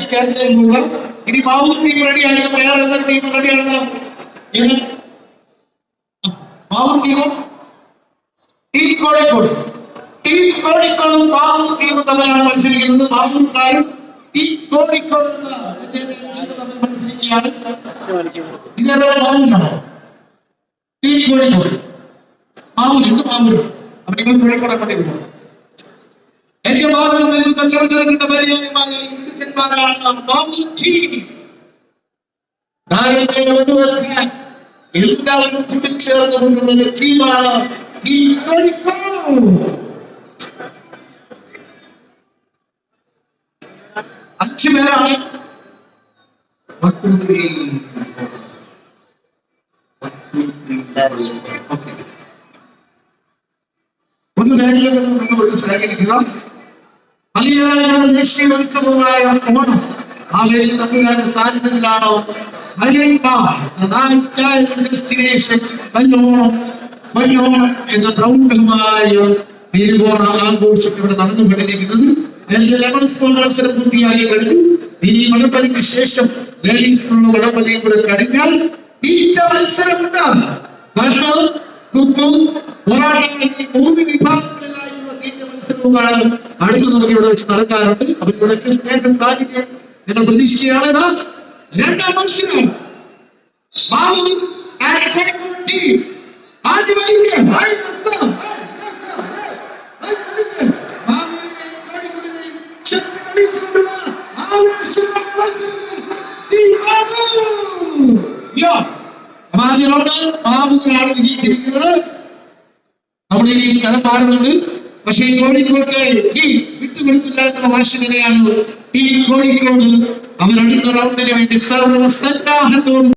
സ്റ്റേജിലേക്ക് പോകാം. ഇനി ബാബു ടീം റെഡിയാണ്, വേറെ ടീം റെഡിയാണ്. ഇത് ബാബു ടീമും ടീം കോഴിക്കോടും ബാബു ടീമും തമ്മിലാണ് മത്സരിക്കുന്നത്. ബാബുക്കാരും ടീം കോഴിക്കോട് മത്സരിക്കുകയാണ്. ഇതേ ബാബുണ്ടാണോ? ടീം കോഴിക്കോട് ബാബു അപ്പൊ നിങ്ങൾ കോഴിക്കോടെ കൊണ്ടിരുന്നു. എന്റെ ഭാഗത്ത് നിന്ന് കച്ചവടത്തിന്റെ പര്യായമായ ഹിന്ദുക്കന്മാരാണ് ബാബു ടീം. എല്ലാവരും കൂടിച്ചേർന്ന് കൊണ്ടുള്ള ടീമാണ് ഈ കോഴിക്കോട്. 5 പേരാണ്. ഒന്ന് വേദിയിലേക്ക് നിന്ന് ഒരു സഹകരിക്കുക. മലയാള ദേശീയ ഉത്സവമായ ഓണം ആ വേദി തമിഴ്നാട് സാന്നിധ്യത്തിലാണോ? വല്ലോണം എന്ന പ്രൗഢമായ തിരുവോണ ആഘോഷം ഇവിടെ നടന്നുകൊണ്ടിരിക്കുന്നത്. മത്സരം പൂർത്തിയായി കഴിഞ്ഞു. ഇനി വടംവലിക്ക് ശേഷം ലേഡീസിനുള്ള വടംവലിയും കൂടെ കഴിഞ്ഞാൽ തീറ്റ മത്സരമുണ്ടാകും. മൂന്ന് വിഭാഗങ്ങളിലായുള്ള തീറ്റ മത്സരവുമാണ് അടുത്ത് നമുക്ക് ഇവിടെ വെച്ച് നടക്കാറുണ്ട്. അവരുടെ സ്നേഹം സാധിക്കും എന്ന പ്രതീക്ഷയാണ്. രണ്ടാം മത്സരം ബാബുസിനാണ് വിജയിച്ചിരിക്കുന്നത്. നമ്മുടെ ഈ കഥ പാടുന്നത്. പക്ഷേ കോഴിക്കോട്ടെ വിട്ടുകൊടുത്തില്ലാത്ത വാശികതയാണ് ഈ കോഴിക്കോട്. അവരടുത്ത റൗണ്ടിന് വേണ്ടി സർവസന്നാഹത്തോടും